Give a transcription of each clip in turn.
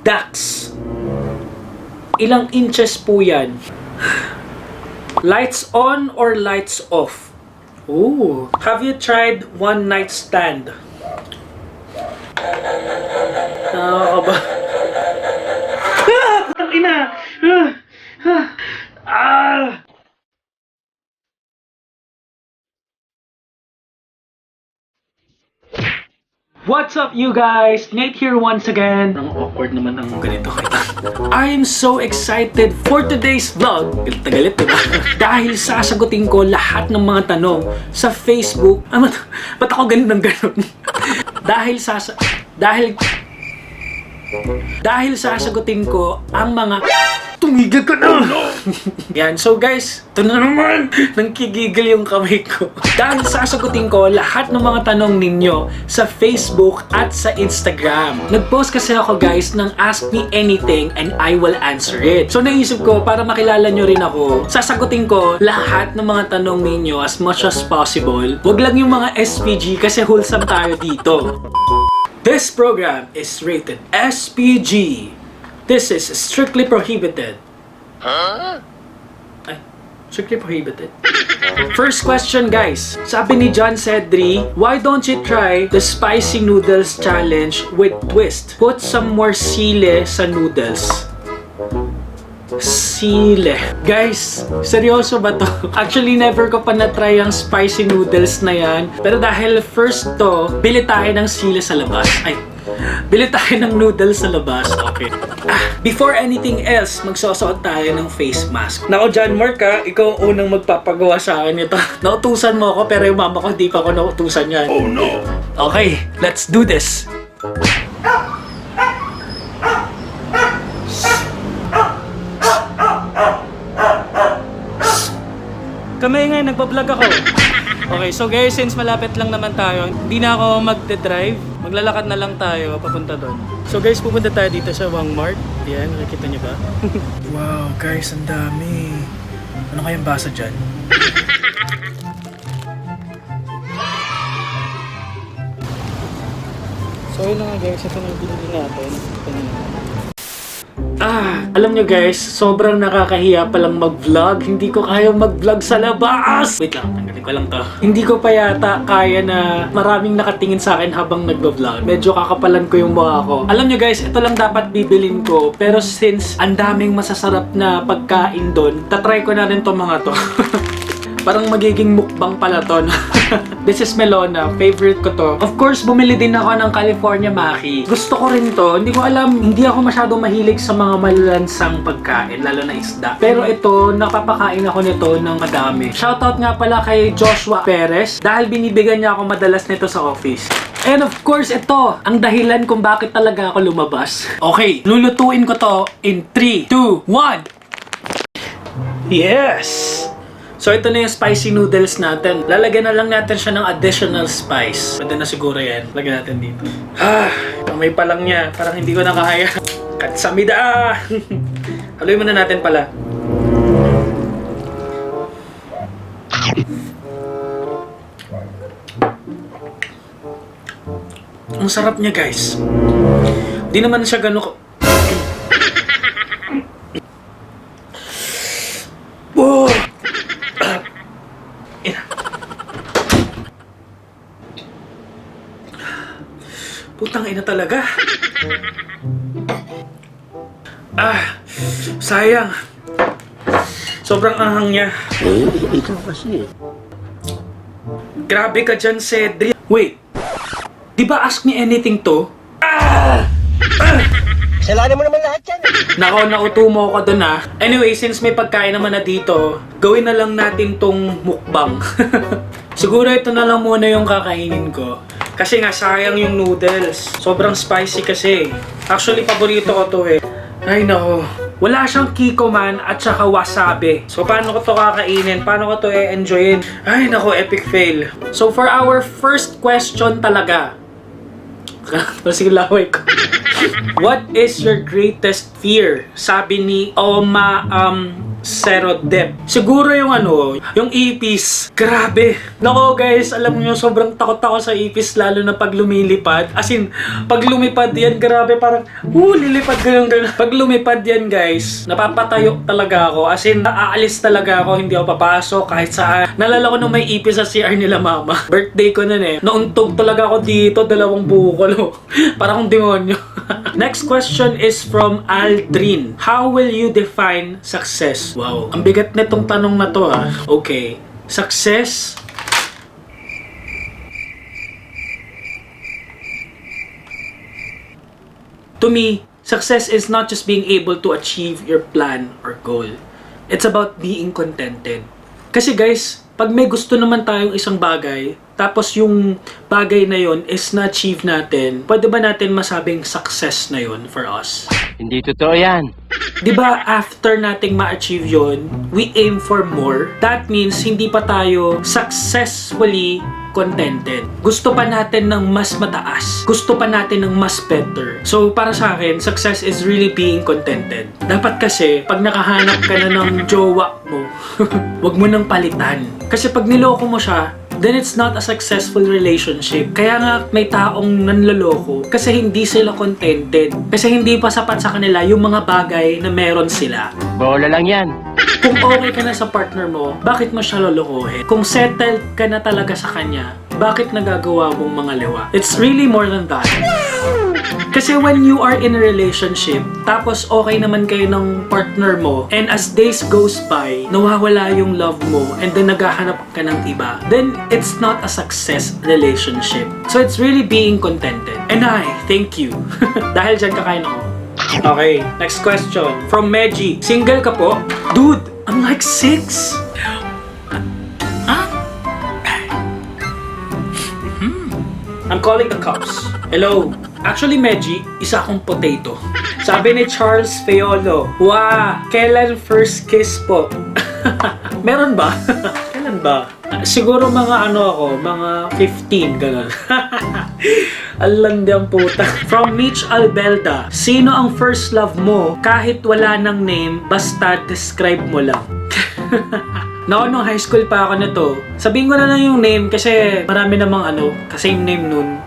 Dax. Ilang inches po yan? Lights on or lights off? Ooh. Have you tried one night stand? Ba? Putang ina! What's up you guys? Nate here once again. Ang awkward naman ng ganito kita. I'm so excited for today's vlog. Galit na galit, diba? Dahil sasagutin ko lahat ng mga tanong sa Facebook. Ba't ako ganun ng ganun? Dahil sasagutin ko ang mga tumigil ka na! Yan, so guys, ito na naman! Nangkigigil yung kamay ko. Dahil sasagutin ko lahat ng mga tanong ninyo sa Facebook at sa Instagram. Nag-post kasi ako guys ng Ask Me Anything and I will answer it. So naisip ko, para makilala nyo rin ako, sasagutin ko lahat ng mga tanong ninyo as much as possible. Wag lang yung mga SPG kasi wholesome tayo dito. This program is rated SPG. This is strictly prohibited. Huh? Ay, strictly prohibited. First question guys. Sabi ni John Cedri, why don't you try the spicy noodles challenge with twist? Put some more sile sa noodles. Sile. Guys, seryoso ba to? Actually, never ko pa na-try ang spicy noodles na yan. Pero dahil first to, bili tayo ng sile sa labas. Ay, bili tayo ng noodles sa labas. Okay. Before anything else, magsusuot tayo ng face mask. Nako, John Mark ikaw ang unang magpapagawa sa akin ito. Nautusan mo ako, pero yung mama ko hindi pa ako nautusan yan. Oh no! Okay, let's do this! Kamay nga, nagpa-vlog ako. Okay, so guys, since malapit lang naman tayo, hindi na ako magde-drive. Maglalakad na lang tayo papunta doon. So guys, pupunta tayo dito sa Walmart. Yan, nakikita niyo ba? Wow, guys, ang dami. Ano kayang basa dyan? So yun na nga guys, ito na yung binili natin. Alam nyo guys, sobrang nakakahiya palang mag-vlog. Hindi ko kaya mag-vlog sa labas. Wait lang, tanggalin ko lang to. Hindi ko pa yata kaya na maraming nakatingin sa akin habang nag-vlog. Medyo kakapalan ko yung mukha ko. Alam nyo guys, ito lang dapat bibilin ko. Pero since ang daming masasarap na pagkain doon, tatry ko na rin to mga to. Parang magiging mukbang pala to. This is Melona. Favorite ko to. Of course, bumili din ako ng California Maki. Gusto ko rin to. Hindi ko alam, hindi ako masyadong mahilig sa mga malalansang pagkain, lalo na isda. Pero ito, napapakain ako nito ng madami. Shoutout nga pala kay Joshua Perez dahil binibigyan niya ako madalas nito sa office. And of course, ito, ang dahilan kung bakit talaga ako lumabas. Okay, lulutuin ko to in 3, 2, 1! Yes! So ito na yung spicy noodles natin. Lalagyan na lang natin siya ng additional spice. Pwede na siguro yan. Lagyan natin dito. Kamay pa lang niya. Parang hindi ko na kaya. Katsamida! Haluin muna natin pala. Ang sarap niya guys. Hindi naman siya gano'n Putang ina talaga. Sayang. Sobrang anghang niya. Ikaw kasi. Grabe ka dyan, Cedri. Wait. Di ba Ask Me Anything to? Kasalanan mo naman lahat yan. Nako, nauto mo ako dun Anyway, since may pagkain naman na dito, gawin na lang natin tong mukbang. Siguro ito na lang muna yung kakainin ko. Kasi nga sayang yung noodles. Sobrang spicy kasi. Actually, paborito ko to Ay nako. Wala siyang kikoman at saka wasabi. So paano ko to kakainin? Paano ko to e-enjoyin? Ay nako, epic fail. So for our first question talaga. Sige, laway ko. What is your greatest fear? Sabi ni zero depth. Siguro yung yung ipis. Grabe. Nako guys, alam niyo sobrang takot ako sa ipis lalo na pag lumilipad. As in, pag lumipad yan, grabe parang, lilipad ganun. Pag lumipad yan guys, napapatayo talaga ako. As in, aalis talaga ako, hindi ako papasok kahit saan. Nalala ko nung may ipis sa CR nila mama. Birthday ko nun eh. Nauntog talaga ako dito, 2 bukol. Parang akong demonyo. Next question is from Aldrin. How will you define success? Wow, ang bigat nitong tanong na to ha. Okay, success. To me, success is not just being able to achieve your plan or goal. It's about being contented. Kasi guys, pag may gusto naman tayong isang bagay, tapos yung bagay na yon is na-achieve natin, pwede ba natin masabing success na yon for us? Hindi totoo yan. Diba after nating ma-achieve yon, we aim for more? That means hindi pa tayo successfully contented. Gusto pa natin ng mas mataas. Gusto pa natin ng mas better. So, para sa akin, success is really being contented. Dapat kasi, pag nakahanap ka na ng jowa mo, wag mo nang palitan. Kasi pag niloko mo siya, then it's not a successful relationship. Kaya nga may taong nanloloko kasi hindi sila contented. Kasi hindi pa sapat sa kanila yung mga bagay na meron sila. Bola lang yan. Kung okay ka na sa partner mo, bakit mo siya lolokohin? Kung settled ka na talaga sa kanya, bakit nagagawa mong mga liwa? It's really more than that. Kasi when you are in a relationship, tapos okay naman kayo ng partner mo, and as days goes by, nawawala yung love mo, and then naghahanap ka ng iba, then it's not a success relationship. So it's really being contented. And I thank you. Dahil dyan kakain ako. Okay, next question. From Meji. Single ka po? Dude, I'm like 6. I'm calling the cops. Hello. Actually, Meji, isa akong potato. Sabi ni Charles Feolo, kailan first kiss po? Meron ba? Kailan ba? Siguro mga mga 15, gano'n. Alam ang puta. From Mitch Albelda, sino ang first love mo kahit wala ng name, basta describe mo lang? Nung high school pa ako nito, sabihin ko na lang yung name kasi marami namang kasame name nun.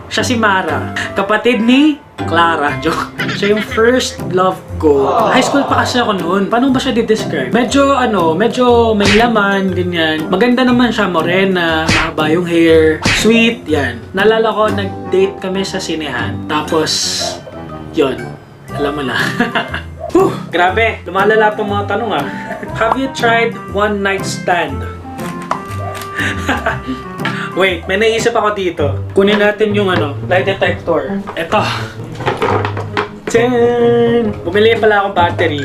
Siya si Mara, kapatid ni Clara. Joke. Siya yung first love ko. High school pa kasi ako noon. Paano ba siya di-describe? Medyo may laman, ganyan. Maganda naman siya, morena, mahaba yung hair, sweet, yan. Nalala ko, nag-date kami sa sinehan. Tapos, yon, alam mo na. Grabe, lumalala pa mga tanong ah. Have you tried one night stand? Wait, may naisip ako dito. Kunin natin yung lie detector. Eto. Tiyan! Bumili pala akong battery.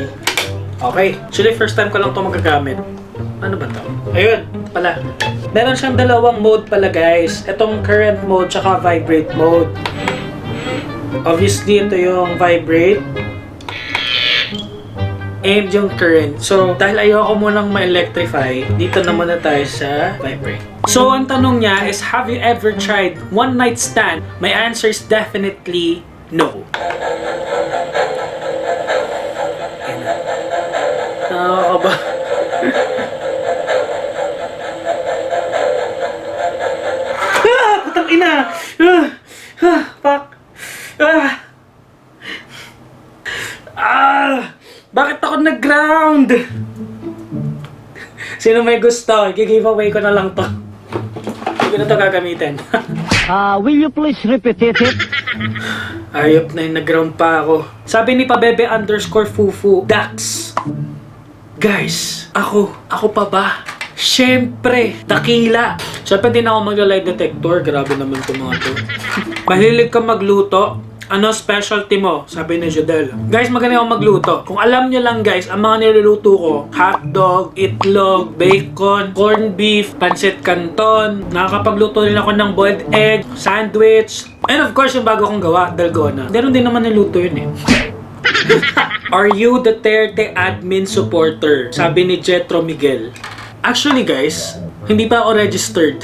Okay. Actually, first time ko lang ito magagamit. Ano ba to? Ayun, pala. Meron siyang dalawang mode pala guys. Itong current mode tsaka vibrate mode. Obviously, ito yung vibrate. And yung current. So, dahil ayoko munang ma-electrify, dito na muna tayo sa vibrate. So, ang tanong niya is, have you ever tried one night stand? My answer is definitely no. Nakaka ba? Putang ina! Fuck! Bakit ako nag-ground? Sino may gusto? I-giveaway ko na lang to. Hindi ko na to gagamitin. Will you please repeat it? Ayop na yung nag-ground pa ako. Sabi ni Pabebe _Fufu, Dax. Guys, ako pa ba? Siyempre, takila. Siyempre din ako mag-lie detector. Grabe naman itong mga to. Mahilig ka magluto? Ano specialty mo? Sabi ni Jodel. Guys, magaling ako magluto. Kung alam nyo lang guys, ang mga niluluto ko, hotdog, itlog, bacon, corned beef, pancit canton, nakakapagluto rin ako ng boiled egg, sandwich, and of course yung bago kong gawa, dalgona. Meron din naman niluto yun eh. Are you Duterte admin supporter? Sabi ni Jetro Miguel. Actually guys, hindi pa ako registered.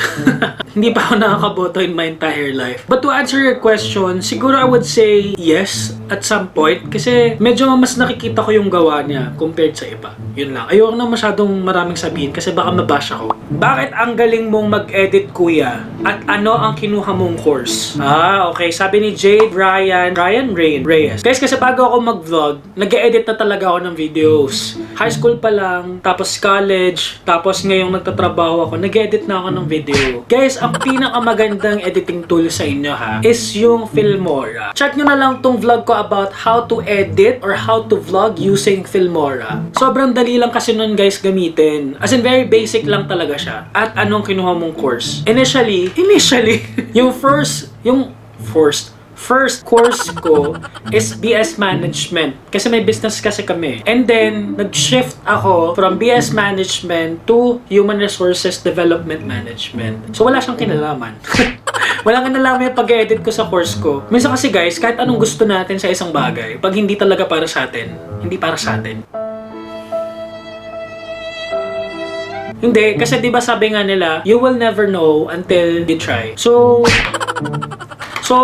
Hindi pa ako nakakaboto in my entire life. But to answer your question, siguro I would say yes at some point. Kasi medyo mas nakikita ko yung gawa niya compared sa iba. Yun lang. Ayoko na masyadong maraming sabihin kasi baka mabash ako. Bakit ang galing mong mag-edit, kuya? At ano ang kinuha mong course? Okay. Sabi ni Jade Ryan Reyes. Guys, kasi bago ako mag-vlog, nag-edit na talaga ako ng videos. High school pa lang, tapos college, tapos ngayong nagtatrabaho ako, nag-edit na ako ng video. Guys, ang pinakamagandang editing tool sa inyo is yung Filmora. Check nyo na lang tong vlog ko about how to edit or how to vlog using Filmora. Sobrang dali lang kasi nun guys gamitin. As in, very basic lang talaga siya. At anong kinuha mong course? Initially, yung first course ko is BS Management. Kasi may business kasi kami. And then, nag-shift ako from BS Management to Human Resources Development Management. So, wala siyang kinalaman. Walang kinalaman yung pag-edit ko sa course ko. Minsan kasi guys, kahit anong gusto natin sa isang bagay, pag hindi talaga para sa atin, hindi para sa atin. Hindi, kasi diba sabi nga nila, you will never know until you try. So,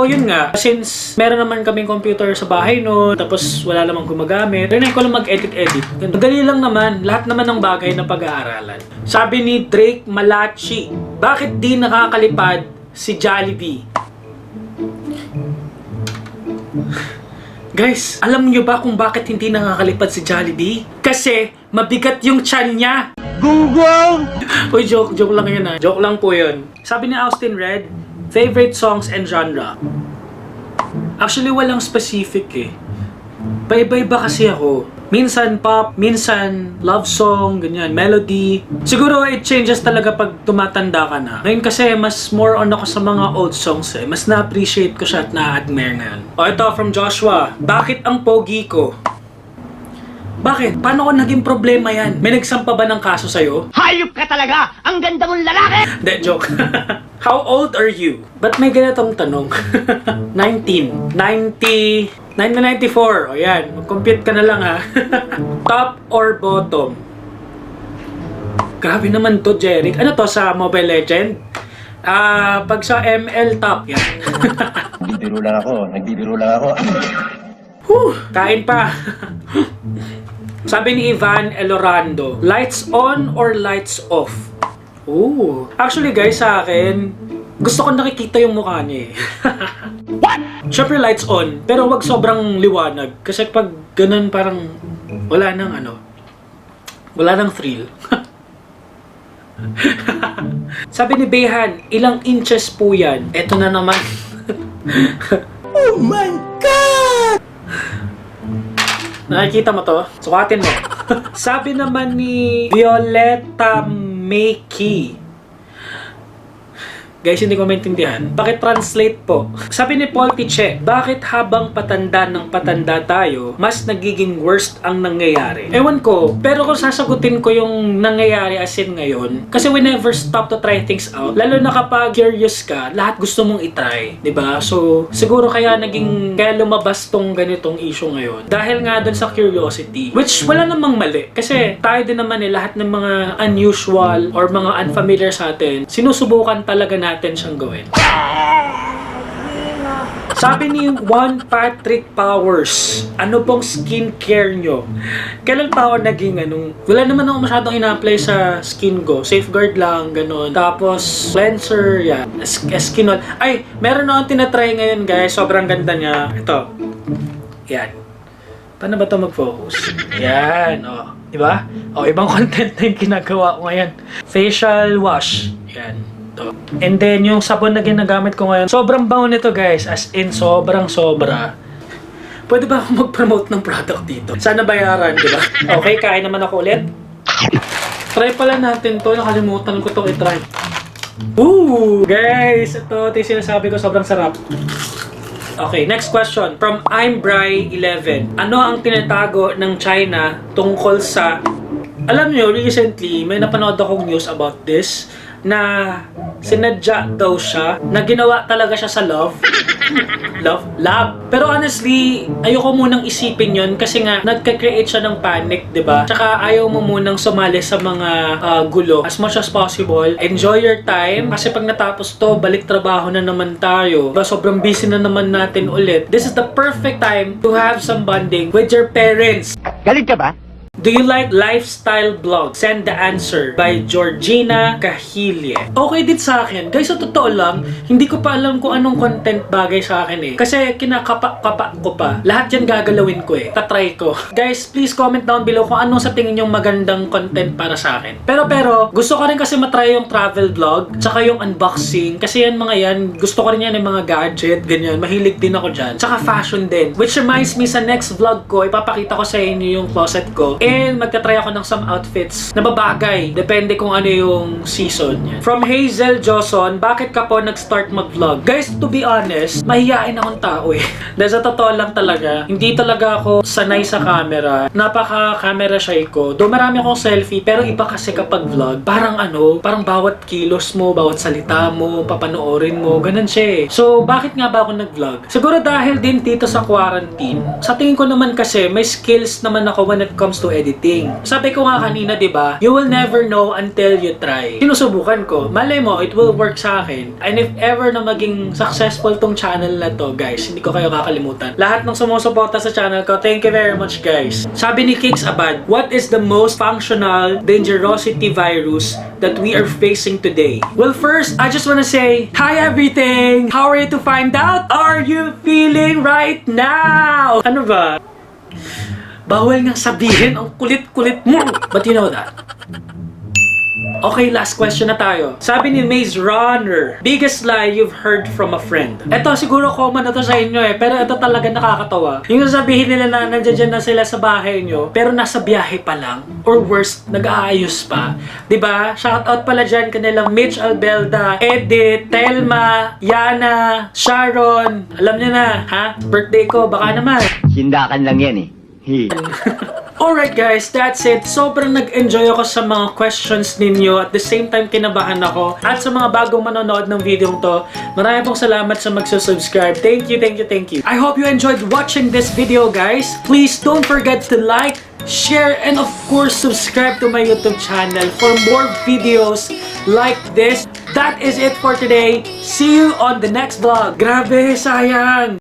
yun nga, since meron naman kaming computer sa bahay no, tapos wala namang gumagamit, rinay ko lang mag-edit-edit. Madali lang naman, lahat naman ng bagay na pag-aaralan. Sabi ni Drake Malachi, bakit di nakakalipad si Jollibee? Guys, alam niyo ba kung bakit hindi nakakalipad si Jollibee? Kasi mabigat yung tiyan niya. Gunggong! Uy, joke lang yun ha. Joke lang po yun. Sabi ni Austin Red, favorite songs and genre. Actually, walang specific eh. Iba-iba kasi ako. Minsan pop, minsan love song, ganyan, melody. Siguro it changes talaga pag tumatanda ka na. Ngayon kasi mas more on ako sa mga old songs eh. Mas na-appreciate ko siya at na-admire ngayon. O ito from Joshua, bakit ang pogi ko? Bakit? Paano ko naging problema yan? May nagsampa ba ng kaso sa'yo? Hayop ka talaga! Ang ganda mong lalaki! Hindi, joke. How old are you? Ba't may ganitong tanong? 19. 1994. O yan, mag-compute ka na lang ha. Top or bottom? Grabe naman to, Jeric. Ano to sa Mobile Legend? Pag sa ML top, yan. Nagbibiro lang ako. Kain pa. Sabi ni Ivan Elorando, lights on or lights off? Ooh. Actually guys, sa akin, gusto ko nakikita yung mukha niya eh. What? Syempre lights on, pero wag sobrang liwanag. Kasi pag ganun parang wala nang thrill. Sabi ni Behan, ilang inches po yan? Eto na naman. Oh my God! Nakikita mo to? Sukatin mo. Sabi naman ni Violeta Makey. Guys, hindi ko maintindihan. Pakitranslate po. Sabi ni Paul Tiche, bakit habang patanda ng patanda tayo, mas nagiging worst ang nangyayari? Ewan ko, pero kung sasagutin ko yung nangyayari as in ngayon, kasi we never stop to try things out. Lalo na kapag curious ka, lahat gusto mong itry. 'Di ba? So, siguro kaya lumabas tong ganitong issue ngayon. Dahil nga dun sa curiosity. Which wala namang mali. Kasi tayo din naman lahat ng mga unusual or mga unfamiliar sa atin, sinusubukan talaga natin siyang gawin. Sabi ni Juan Patrick Powers, ano pong skincare nyo? Kailan pa ako naging wala naman ako masyadong ina-apply sa skin ko. Safeguard lang, ganun. Tapos, cleanser, yan. Skin oil. Ay, meron akong tinatry ngayon guys. Sobrang ganda niya. Ito. Yan. Paano ba ito mag-focus? Yan, o. Diba? O, ibang content na yung ginagawa ko ngayon. Facial wash. Yan. To. And then, yung sabon na ginagamit ko ngayon, sobrang bango nito guys. As in, sobrang sobra. Pwede ba ako mag-promote ng product dito? Sana bayaran, di ba? Okay, kain naman ako ulit. Try pala natin to. Nakalimutan ko to i-try. Guys, ito yung sinasabi ko, sobrang sarap. Okay, next question. From I'm Bry 11. Ano ang tinatago ng China tungkol sa... Alam nyo, recently, may napanood akong news about this. na sinadya daw siya, na ginawa talaga siya sa love. Love. Pero honestly, ayoko munang isipin yon kasi nga, nagka-create siya ng panic, di ba? Tsaka ayaw mo munang sumali sa mga gulo. As much as possible, enjoy your time. Kasi pag natapos to, balik trabaho na naman tayo. Diba? Sobrang busy na naman natin ulit. This is the perfect time to have some bonding with your parents. Galit ka ba? Do you like lifestyle vlog? Send the answer by Georgina Cahilye. Okay din sa akin. Guys, sa totoo lang, hindi ko pa alam kung anong content bagay sa akin eh. Kasi kinakapa-kapa ko pa. Lahat yan gagalawin ko eh. Tatry ko. Guys, please comment down below kung anong sa tingin yung magandang content para sa akin. Pero, gusto ko rin kasi matry yung travel vlog, tsaka yung unboxing. Kasi yan mga yan, gusto ko rin yan yung mga gadget, ganyan. Mahilig din ako dyan. Tsaka fashion din. Which reminds me sa next vlog ko, ipapakita ko sa inyo yung closet ko. And magta-try ako ng some outfits na babagay. Depende kung ano yung season niya. From Hazel Joson, bakit ka po nag-start mag-vlog? Guys, to be honest, mahihain akong tao eh. Dahil sa totoo lang talaga, hindi talaga ako sanay sa camera. Napaka-camera shy ko. Though marami akong selfie, pero iba kasi kapag vlog, parang parang bawat kilos mo, bawat salita mo, papanoorin mo, ganun siya eh. So, bakit nga ba ako nag-vlog? Siguro dahil din dito sa quarantine. Sa tingin ko naman kasi, may skills naman ako when it comes to editing. Sabi ko nga kanina, di ba? You will never know until you try. Sinusubukan ko. Malay mo, it will work sa akin. And if ever na maging successful tong channel na to, guys, hindi ko kayo kakalimutan. Lahat ng sumusuporta sa channel ko, thank you very much, guys. Sabi ni Kicks Abad, what is the most functional dangerosity virus that we are facing today? Well, first, I just wanna say, hi everything! How are you to find out? Are you feeling right now? Ano ba? Bawal nga sabihin, ang kulit-kulit mo. But you know that. Okay, last question na tayo. Sabi ni Maze Runner, biggest lie you've heard from a friend. Ito, siguro common na to sa inyo eh, pero ito talaga nakakatawa. Yung sabihin nila na nandiyan na sila sa bahay nyo, pero nasa biyahe pa lang. Or worse, nag-aayos pa. Diba? Shoutout pala dyan kanilang Mitch Albelda, Edith, Telma, Yana, Sharon. Alam niyo na, ha? Birthday ko, baka naman. Sindakan lang yan eh. Alright guys, that's it. Sobrang nag-enjoy ako sa mga questions ninyo. At the same time, kinabahan ako. At sa mga bagong manonood ng video to, marami pong salamat sa magsusubscribe. Thank you. I hope you enjoyed watching this video, guys. Please don't forget to like, share, and of course, subscribe to my YouTube channel for more videos like this. That is it for today. See you on the next vlog. Grabe, sayang!